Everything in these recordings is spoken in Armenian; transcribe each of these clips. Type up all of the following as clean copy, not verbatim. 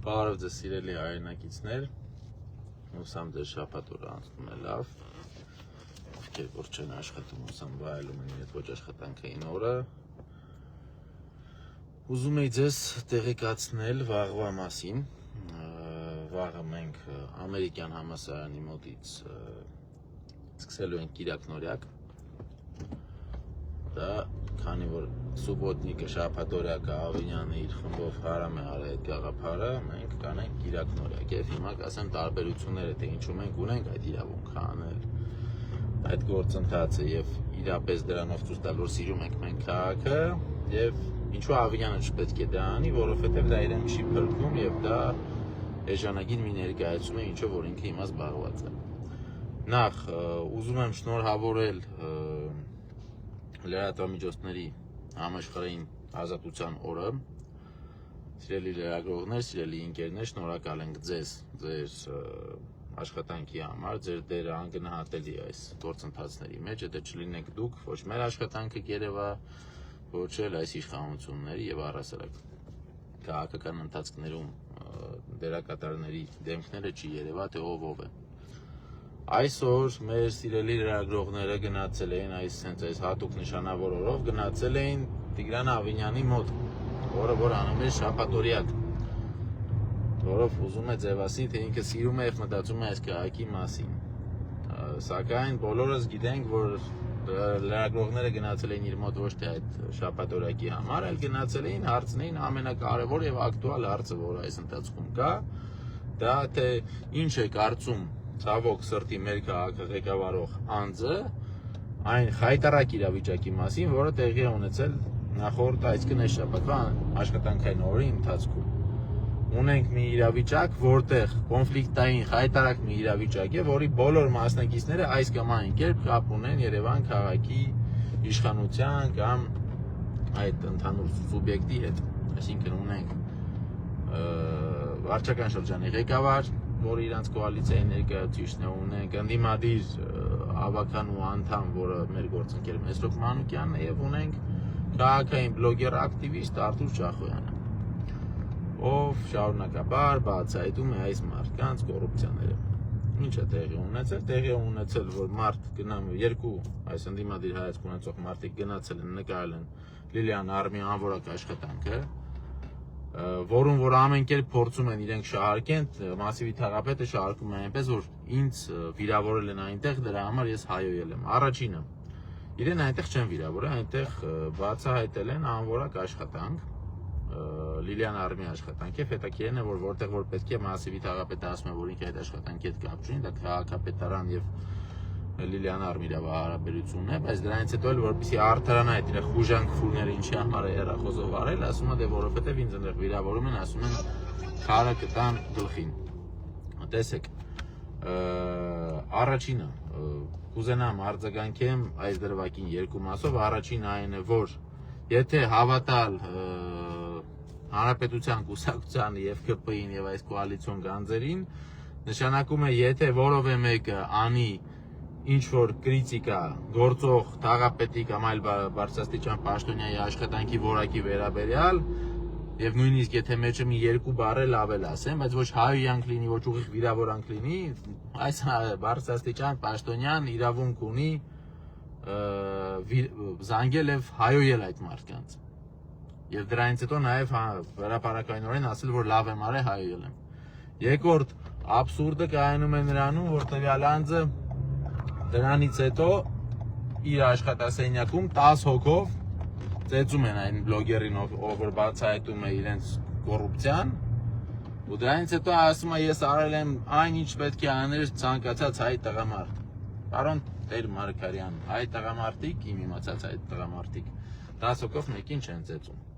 Բարև ձեզ սիրելի հայրենակիցներ, հուսամ ձեր շաբաթ օրը անցնում է լավ, ովքեր որ չեն աշխատում, հուսամ վայելում են իրենց ոչ աշխատանքային օրը։ Ուզում եի ձեզ տեղեկացնել վաղվա մասին, վաղը մենք ամերիկյան համալսարանի մոտից սկսելու ենք կիրակնորյակ, դա քանի որ սուբոտնիկը շաբաթօրյակը Ավինյանը իր խմբով հարամ է արել այդ գաղափարը, մենք կանենք կիրակնորյակ եւ հիմա կասեմ տարբերությունները թե ինչու մենք ունենք այդ իրավունքը անել այդ գործընթացը եւ իրապես դրանով ցույց տալ որ սիրում ենք մենք քաղաքը եւ ինչու Ավինյանը չպետք է դա անի, որովհետեւ դա իրեն չի փրկում եւ դա էժանագին մի ներկայացում է ինչով որ ինքը հիմա զբաղված է։ Նախ ուզում եմ շնորհավորել լրատվամիջոցների համաշխարհային ազատության օրը, սիրելի լրագրողներ, սիրելի ընկերներ, շնորհակալ ենք ձեզ, ձեր աշխատանքի համար, ձեր դերը անգնահատելի այս գործընթացների մեջ, եթե չլինեք դուք, ոչ մեր աշխատանքը կերևա, ոչ էլ այս իշխանությունների եւ առհասարակ քաղաքական ընթացքներում դերակատարների դեմքները չի երևա, թե ով է։ Այսօր մեր սիրելի լրագրողները գնացել էին այս հատուկ նշանավոր օրով գնացել էին Տիգրան Ավինյանի մոտ, որը որ անում է շաբաթօրյակ, որով ուզում է ձևացնել, թե ինքը սիրում է եւ մտածում է այս քաղաքի մասին։ Սակայն բոլորս գիտենք, որ լրագրողները գնացել էին իր մոտ ոչ թե այդ շաբաթօրյակի համար, այլ գնացել էին հարցնեին ամենակարևոր եւ ակտուալ հարցը, որ այս ընթացքում կա, դա թե ինչ է կարծում ցավոք սրտի մեր քաղաքը ղեկավարող անձը այն խայտարակ իրավիճակի մասին, որը տեղի է ունեցել նախորդ այսքան այս շաբաթվա աշխատանքային օրի ընթացքում։ Ունենք մի իրավիճակ, որտեղ կոնֆլիկտային խայտարակ մի իրավիճակ է, որի բոլոր մասնակիցները այս կամ այն կերպ կապ ունեն Երևան քաղաքի իշխանության կամ այդ ընդհանուր սուբյեկտի հետ։ Այսինքն ունենք վարչական շրջանի ղեկավար, որը իրանց կոալիցիայի ներկայացուցիչն է, ունենք ընդդիմադիր ավական ու անդամ, որը մեր գործընկեր Մեսրոպ Մանուկյանն է, եւ ունենք քաղաքային բլոգեր ակտիվիստ Արթուր Շախոյանը, ով շարունակաբար բացահայտում է այս մարդկանց կոռուպցիաները։ Ինչ է տեղի ունեցել։ Տեղի է ունեցել, որ մարդ գնամ երկու այս ընդդիմադիր հայացք ունեցող մարդիկ գնացել են նկարել են Լիլիան Արմի անորակ աշխատանքը, որում որ ամեն կերպ փորձում են իրենք շահարկեն, Մասիվի թաղապետը շահարկում է այնպես, որ ինձ վիրավորել են այնտեղ, դրա համար ես հայոյել եմ։ Առաջինը, իրեն այնտեղ չեն վիրավորել, այնտեղ բացահայտել են անորակ աշխատանք, Լիլիան Արմի աշխատանք է, հետաքրքիրն է, որ որտեղ որ պետք է Մասիվի թաղապետը ասում է, որ ինքը այդ աշխատանքի հետ կապ չունի, դա քաղաքապետարան եւ Լիլիան Արմի հարաբերությունն է, բայց դրանից հետո էլ որպեսզի արդարանա այդ իր խուժանք ֆուրները ինչի համար է հեռախոսով արել, ասում է դե որովհետեւ ինձ այնտեղ վիրավորում են, ասում են քարը կտան գլխին։ Տեսեք, առաջինը կուզենամ արձագանքեմ այս դրվագին երկու մասով, առաջինը այն է, որ եթե հավատալ Հանրապետության կուսակցությանը եւ ԿՊ-ին եւ այս կոալիցիոն գանձերին, նշանակում է եթե որևէ մեկը անի ինչ որ կրիտիկա գործող թաղապետի կամ այլ բարձրաստիճան պաշտոնյայի աշխատանքի որակի վերաբերյալ եւ նույնիսկ եթե մեջը մի երկու բառ էլ ավել ասեմ, բայց ոչ հայոյանք լինի, ոչ ուղիղ վիրավորանք լինի, այս բարձրաստիճան պաշտոնյան իրավունք ունի զանգել եւ հայոյել այդ մարդկանց։ Եվ դրանից հետո նաեւ հրապարակայնորեն ասել, որ լավ եմ արել, հայոյել եմ։ Երկրորդ աբսուրդը կայանում է նրանում, որ տվյալ անձը դրանից հետո իր աշխատասենյակում 10 հոգով ծեծում են այն բլոգերին, ով որ բացահայտում է իրենց կոռուպցիան, ու դրանից հետո ասում է ես արել եմ այն ինչ պետք է աներ ցանկացած հայ տղամարդ։ Պարոն Տեր Մարգարյան, հայ տղամարդիկ, իմ իմացած հայ տղամարդիկ 10 հոգով մեկին չեն ծեծում։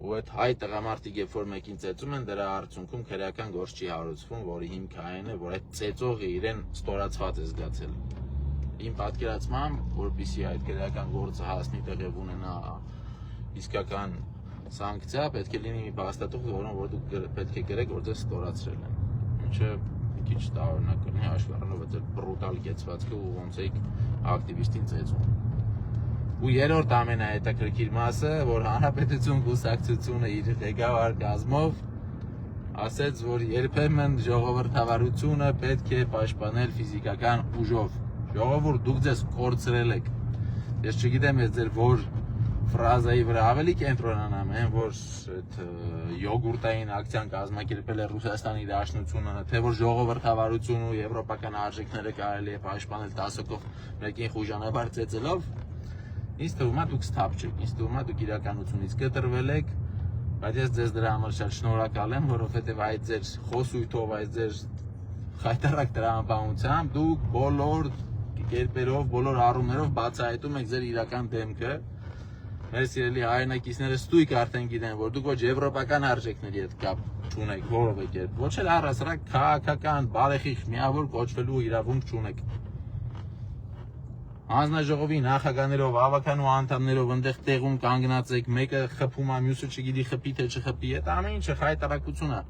Ու այդ հայ տղամարդիկ երբ որ մեկին ծեծում են, դրա արդյունքում քրեական գործ չի հարուցվում, որի հիմքը այն է, որ այդ ծեծողը իրեն ստորացված է զգացել։ Իմ պատկերացմամբ, որպեսզի այդ քրեական գործը հասնի տեղ եւ ունենա իսկական սանկցիա, պետք է լինի մի փաստաթուղթ, որոնց որ դուք պետք է գրեք, որ ձեզ ստորացրել են։ Ինչը մի քիչ տարօրինակ կլինի հաշվի առնելով այդ բրուտալ կեցվածքը ու ոնց է ակտիվիստին ծեծում։ Ու երրորդ ամենահետաքրքիր մասը, որ Հանրապետություն կուսակցությունը իր ղեկավար կազմով ասեց, որ երբեմն ժողովրդավարությունը պետք է պաշտպանել ֆիզիկական ուժով։ Ժողովուրդ, դուք ձեզ կորցրել եք։ Ես չգիտեմ, ես ձեր որ ֆրազայի վրա ավելի կենտրոնանամ, որ այդ յոգուրտային ակցիան կազմակերպել է Ռուսաստանի Դաշնությունը, թե որ ժողովրդավարությունը ու եվրոպական արժեքները կարելի է պաշտպանել 10-ով մեկին խուժանաբար ծեծելով։ Ինձ թվում է դուք սթափ չեք, ինձ թվում է դուք իրականությունից կտրվել եք, բայց ես ձեզ դրա համար շատ շնորհակալ եմ, որովհետև այդ ձեր խոսույթով, այդ ձեր խայտարակ տրամաբանությամբ դուք բոլոր կերպերով, բոլոր առումներով բացահայտում եք ձեր իրական դեմքը։ Մեր սիրելի հայրենակիցները ստույգ արդեն գիտեն, որ դուք ոչ եվրոպական արժեքների հետ կապ չունեք որևէ կերպ, ոչ էլ առասարակ քաղաքական բարեխիղճ միավոր կոչվելու իրավունք չունեք։ Հանձնաժողովի նախագահներով, ավականու անդամներով այնտեղ տեղում կանգնած եք, մեկը խփում է, մյուսը չգիտի խփի թե չխփի, այդ ամեն ինչը խայտարակություն է։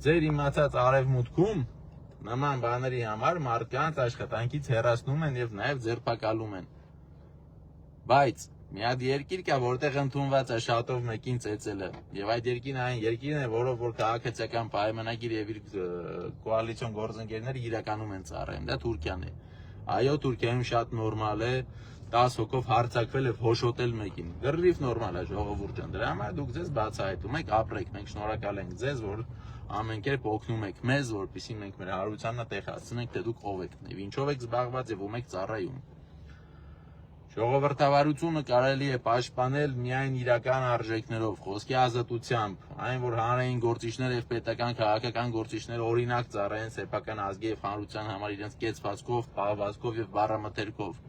Ձեր իմացած արևմուտքում նման բաների համար մարդկանց աշխատանքից հեռացնում են եւ նաեւ ձերբակալում են։ Բայց մի հատ երկիր կա, որտեղ ընդունված է շատով մեկին ծեծելը, եւ այդ երկիրն այն երկիրն է, որով որ քաղաքացիական պայմանագիր եւ իր կոալիցիոն գործընկերները իրականում են ծառայում, դա Թուրքիան է։ Այո, Թուրքիայում շատ նորմալ է 10 հոգով հարձակվել եւ հոշոտել մեկին։ Գրիվ նորմալ է, ժողովուրդ ջան, դրա համար դուք ձեզ բացահայտում եք, ապրեք, մենք շնորհակալ ենք ձեզ, որ ամեն կերպ օգնում եք մեզ, որպեսզի մենք մեր հարությունն տեղ հասցնենք, թե դուք ով եք, եւ ինչով եք զբաղված եւ ում եք ծառայում։ Ժողովրդավարությունը կարելի է պաշտպանել միայն իրական արժեքներով, խոսքի ազատությամբ, այն որ հանրային գործիչներ եւ պետական քաղաքական գործիչներ օրինակ ծառայեն սեփական ազգի եւ հանրության համար իրենց կեցվածքով, պահվածքով եւ բառամթերքով։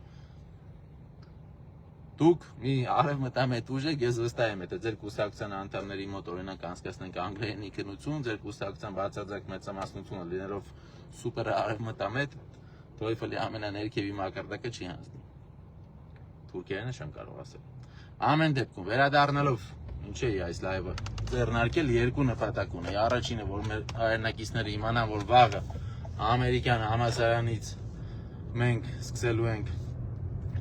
Դուք մի արևմտամետ ուժ եք, ես վստահ եմ, եթե ձեր կուսակցության անդամների մոտ օրինակ անցկացնենք անգլերենի քննություն, ձեր կուսակցության բացարձակ մեծամասնությունը լինելով սուպեր արևմտամետ, TOEFL-ի ամենաներքևի մակարդակը չի հանձնի։ Թուրքիայինը չեմ կարող ասել։ Ամեն դեպքում վերադառնալով ինչ է այս լայվը ձեռնարկել երկու նպատակ ունի։ Առաջինը, որ մեր հայրենակիցները իմանան, որ վաղը ամերիկյան համալսարանից մենք սկսելու ենք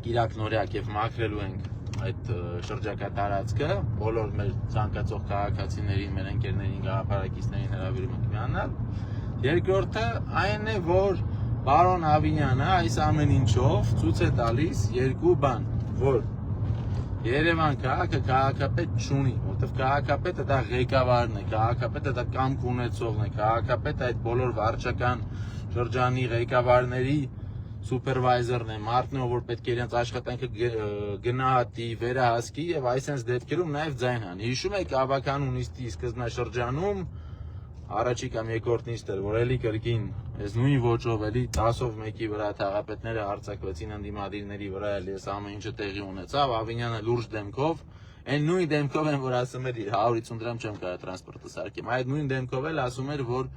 կիրակնորյակ եւ մաքրելու ենք այդ շրջակա տարածքը, բոլոր մեր ցանկացող քաղաքացիներին, մեր ընկերներին, գաղափարակիցներին հրավիրում ենք միանալ։ Երկրորդը այն է, որ պարոն Ավինյանը այս ամեն ինչով ցույց է տալիս երկու բան, որ Երևան քաղաքը քաղաքապետ չունի, որտեղ քաղաքապետը դա ղեկավարն է, քաղաքապետը դա կամք ունեցողն է, քաղաքապետը այդ բոլոր վարչական շրջանի ղեկավարների սուպերվայզերն է, մարդն է, որ պետք է իրենց աշխատանքը գնահատի, վերահասկի եւ այսպես դեպքերում նաեւ ձայն հանի։ Հիշում եք ավականու նիստի սկզբնաշրջանում առաջի կամ երկրորդ նիստեր, որ էլի կրկին այս նույն ոճով էլի 10-ով մեկի վրա թաղապետները հարձակվեցին ընդդիմադիրների վրա, էլի այս ամեն ինչը տեղի ունեցավ, Ավինյանը լուրջ դեմքով, այն նույն դեմքով են, որ ասում էր 150 դրամ չեմ կարող տրանսպորտը սարքեմ, այդ նույն դեմքով էլ ասում էր, որ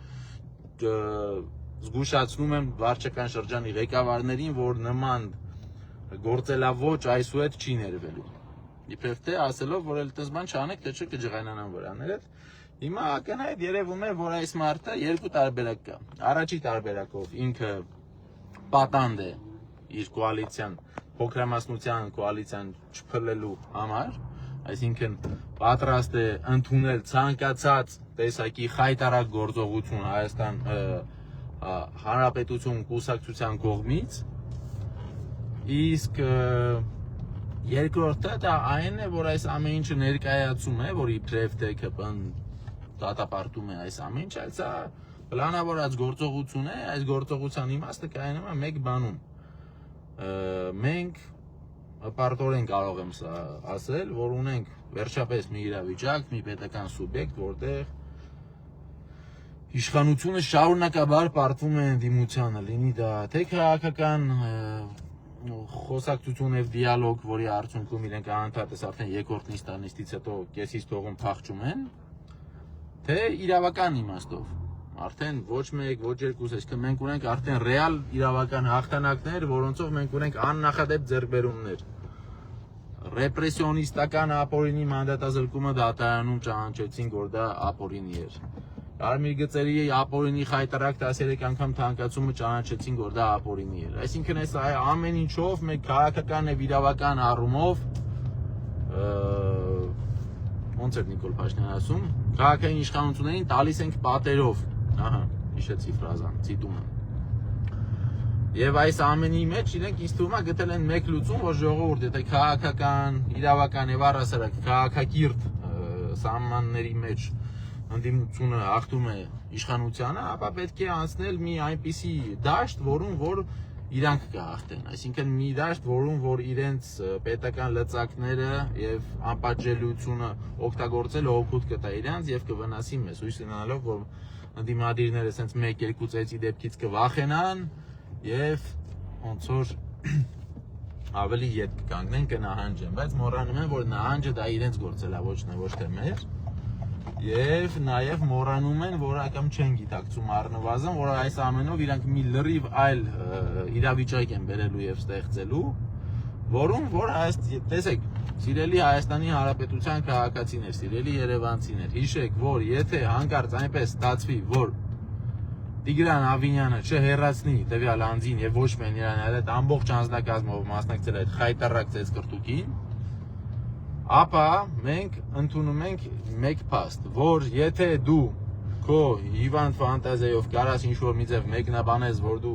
զգուշացնում եմ վարչական շրջանի ղեկավարներին, որ նման գործելավոճ այսուհետ չի ներվելու։ Իբրև թե ասելով, որ էլ տես բան չանեք, թե չէ կջղայնանան վրաներդ։ Հիմա ակնհայտ երևում է, որ այս մարդը երկու տարբերակ կա։ Առաջի տարբերակով ինքը պատանդ է իր կոալիցիան, փոքրամասնության կոալիցիան չփլելու համար, այսինքն պատրաստ է ընդունել ցանկացած տեսակի խայտարակ գործողություն Հայաստան Հանրապետություն կուսակցության կողմից, իսկ երկրորդը դա այն է, որ այս ամեն ինչը ներկայացում է, որ իբրև թե ԿՊ-ն դատապարտում է այս ամեն ինչ, այդ սա պլանավորած գործողություն է, այս գործողության իմաստը կայանում է մեկ բանում։ Մենք պարտորեն կարող եմ սա ասել, որ ունենք վերջապես մի իրավիճակ, մի պետական սուբյեկտ, որտեղ իշխանությունը շարունակաբար պարտվում է ընդդիմությանը, լինի դա թե քաղաքական խոսակցություն եւ դիալոգ, որի արդյունքում իրենք անընդհատ արդեն երկրորդ նիստից հետո կեսից թողում փախչում են, թե իրավական իմաստով։ Արդեն ոչ մեկ, ոչ երկուս, այսինքն մենք ունենք արդեն ռեալ իրավական հաղթանակներ, որոնցով մենք ունենք աննախադեպ ձեռքբերումներ։ Ռեպրեսիոնիստական ապօրինի մանդատազրկումը դատարանում ճանաչեցինք, որ դա ապօրինի էր։ Կարմիր գծերի ապօրինի խայտարակ 13 անգամ թանկացումը ճանաչեցինք, որ դա ապօրինի էր։ Այսինքն այս ամեն ինչով մենք քաղաքական եւ իրավական առումով ոնց էր Նիկոլ Փաշինյանը ասում, քաղաքային իշխանություններին տալիս ենք պատերով, ահա, հիշեցի ֆրազան, ցիտումը։ Եվ այս ամենի մեջ իրենք ինձ թվում է գտել են մեկ լուծում, որ ժողովուրդ, եթե քաղաքական, իրավական եւ առհասարակ քաղաքակիրթ սահմանների մեջ ընդդիմությունը հաղթում է իշխանությանը, ապա պետք է անցնել մի այնպիսի դաշտ, որում որ իրանք կհաղթեն, այսինքն մի դաշտ, որում որ իրենց պետական լծակները եւ անպատժելիությունը օգտագործել օգուտ կտա իրանց եւ կվնասի մեզ, հույս ունենալով, որ ընդդիմադիրները ասենց 1-2 ծեցի դեպքից կվախենան եւ ոնց որ ավելի ետ կկանգնեն կնահանջեն, բայց մոռանում են, որ նահանջը դա իրենց գործել է, ոչ թե մեր։ Եվ նաև մոռանում են, որ ակամ չեն գիտակցում առնվազն, որ այս ամենով իրանք մի լրիվ այլ իրավիճակ են բերելու եւ ստեղծելու, որում որ տեսեք, սիրելի Հայաստանի Հանրապետության քաղաքացիներ, սիրելի երևանցիներ, հիշեք, որ եթե հանկարծ այնպես ստացվի, որ Տիգրան Ավինյանը չհեռացնի տվյալ անձին եւ ոչ միայն իրան, այլ այդ ամբողջ անձնակազմով մասնակցել այդ խայտարակ ծեծկրտուկին, ապա մենք ընդունում ենք մեկ փաստ, որ եթե դու քո հիվանդ ֆանտազիայով կարաս ինչ-որ մի ձև մեկնաբանես, որ դու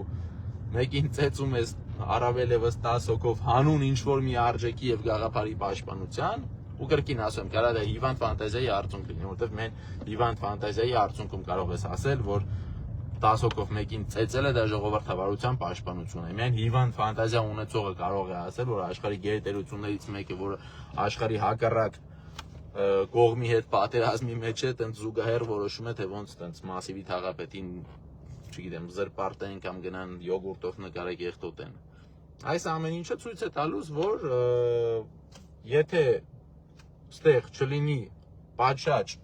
մեկին ծեծում ես առավել եւս 10 հոգով հանուն ինչ-որ մի արժեքի եւ գաղափարի պաշտպանության, ու կրկին ասում, կարա դա հիվանդ ֆանտազիայի արդյունք լինի, որովհետեւ մենք հիվանդ ֆանտազիայի արդյունքում կարող ես ասել, որ 10 հոգով մեկին ծեծելը դա ժողովրդավարության պաշտպանություն է։ Միայն հիվանդ ֆանտազիա ունեցողը կարող է ասել, որ աշխարհի գերտերություններից մեկը, որ աշխարհի հակառակ կողմի հետ պատերազմի մեջ է, տենց զուգահեռ որոշում է, թե ոնց տենց մասիվի թաղապետին, չգիտեմ, զրպարտեն կամ գնան յոգուրտով նկարեք եղտոտեն։ Այս ամեն ինչը ցույց է տալուց, որ եթե ստեղ չլինի պատշաճ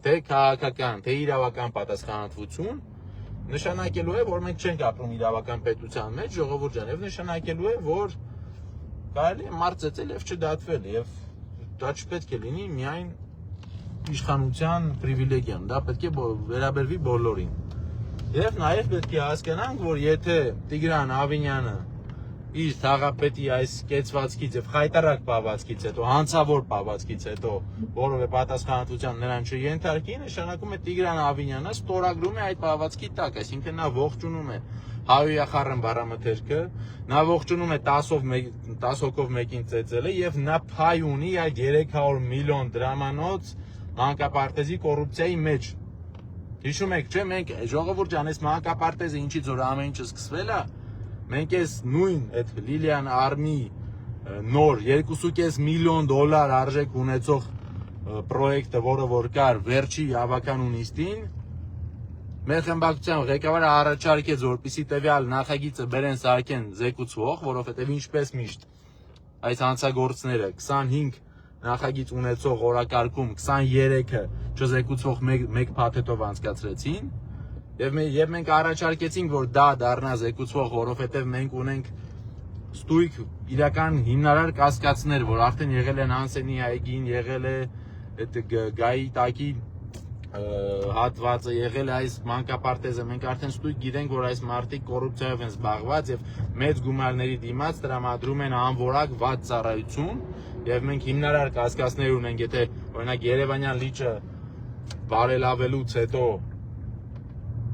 թե քաղաքական, թե իրավական պատասխանատվություն, նշանակելու է, որ մենք չենք ապրում իրավական պետության մեջ, ժողովուրդ ջան, եւ նշանակելու է, որ կարելի է մարդ ծեծել եւ չդատվել, եւ դա չպետք է լինի միայն իշխանության պրիվիլեգիան, դա պետք է վերաբերվի բոլորին։ Եվ նաեւ պետք է հասկանանք, որ եթե Տիգրան Ավինյանը իր թաղապետի այս կեցվածքից եւ խայտարակ պահվածքից հետո, հանցավոր պահվածքից հետո, որովե պատասխանատվության նրան չենթարկի, նշանակում է Տիգրան Ավինյանը ստորագրում է այդ պահվածքի տակ, այսինքն նա ողջունում է հայոյախառն բառամթերքը, նա ողջունում է 10 հոգով մեկին ծեծելը եւ նա փայ ունի այդ 300 միլիոն դրամանոց մանկապարտեզի կոռուպցիայի մեջ։ Հիշում եք, չէ՞, մենք ժողովուրդ ջան, այս մանկապարտեզը ինչից որ ամեն ինչը սկսվել է, մենք այս նույն այդ Լիլիան Արմի նոր 2.5 միլիոն դոլար արժեք ունեցող պրոյեկտը, որը որ կար վերջի ավական ունիստին, մեր խմբակցության ղեկավարը առաջարկեց, որպեսզի տվյալ նախագիծը բերեն սարքեն զեկուցող, որովհետև ինչպես միշտ այս հանցագործները 25 նախագիծ ունեցող օրակարգում 23-ը չզեկուցող մեկ փաթեթով անցկացրեցին, եւ մենք առաջարկեցինք, որ դա դառնա զեկուցող, որովհետեւ մենք ունենք ստույգ իրական հիմնարար կասկածներ, որ արդեն եղել են Անսենի այգին, եղել է այդ Գայի տակի հատվածը, եղել է այս մանկապարտեզը, մենք արդեն ստույգ գիտենք, որ այս մարդիկ կոռուպցիայով են զբաղված եւ մեծ գումարների դիմաց տրամադրում են անորակ վատ ծառայություն, եւ մենք հիմնարար կասկածներ ունենք, եթե օրինակ Երևանյան լիճը բարելավելուց հետո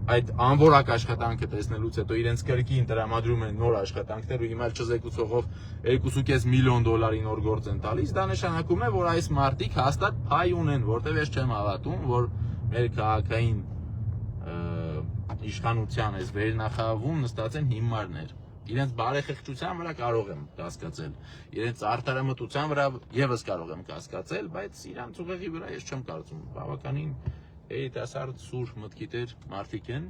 այդ անորակ աշխատանքը տեսնելուց հետո իրենց կրկին տրամադրում են նոր աշխատանքներ ու հիմա չզեկուցողով 2.5 միլիոն դոլարի նոր գործ են տալիս, դա նշանակում է, որ այս մարդիկ հաստատ փայ ունեն, որտեվ ես չեմ հավատում, որ մեր քաղաքային իշխանության այս վերնախավում նստած են հիմարներ։ Իրենց բարեխեղճության վրա կարող եմ կասկածել, իրենց արդարամտության վրա եւս կարող եմ կասկածել, բայց իրանց ուղեղի վրա ես չեմ կարծում, բավականին երիտասարդ սուր մտքի տեր մարդիկ են,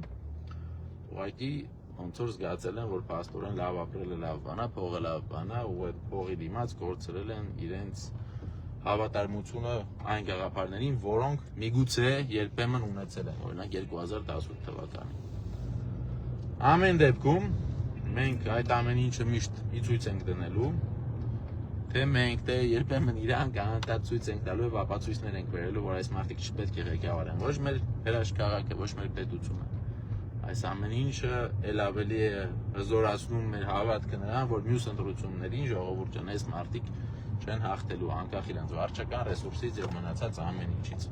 ուղղակի ոնց որ զգացել են, որ փաստորեն լավ ապրելը լավ բան է, փողը լավ բան է, ու այդ փողի դիմաց կորցրել են իրենց հավատարմությունը այն գաղափարներին, որոնք միգուցե երբեմն ունեցել են, օրինակ 2018 թվականին։ Ամեն դեպքում մենք այդ ամեն ինչը միշտ ցույց ենք դնելու, թե մենք թե երբեմն իրանք անընդհատ ցույց ենք տալու եւ ապացույցներ ենք բերելու, որ այս մարդիկ չպետք է ղեկավարեն ոչ մեր հրաշք քաղաքը, ոչ մեր պետությունը։ Այս ամեն ինչը ել ավելի է հզորացնում մեր հավատքը նրան, որ մյուս ընտրություններին ժողովուրդը այս մարտիկ չեն հաղթելու անկախ իրենց վարչական ռեսուրսից եւ մնացած ամեն ինչից։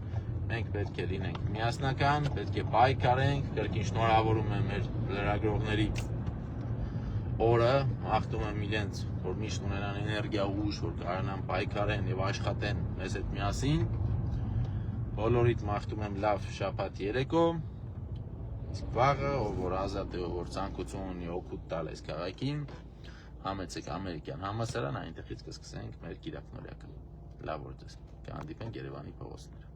Մենք պետք է լինենք միասնական, պետք է պայքարենք, կրկին շնորհավորում եմ մեր լրագրողների օրը, աղթում եմ իրենց, որ միշտ ունենան էներգիա ու ուժ, որ կարողանան պայքարեն եւ աշխատեն մեզ հետ միասին։ Բոլորիդ մաղթում եմ լավ շաբաթ երեկո։ Իսկ վաղը, ով որ ազատ է, ով որ ցանկություն ունի օգուտ տալ այս քաղաքին, համեցեք ամերիկյան համալսարան, այնտեղից կսկսենք մեր կիրակնորյակը։ Լավ օր ձեզ։ Կհանդիպենք Երևանի փողոցներում։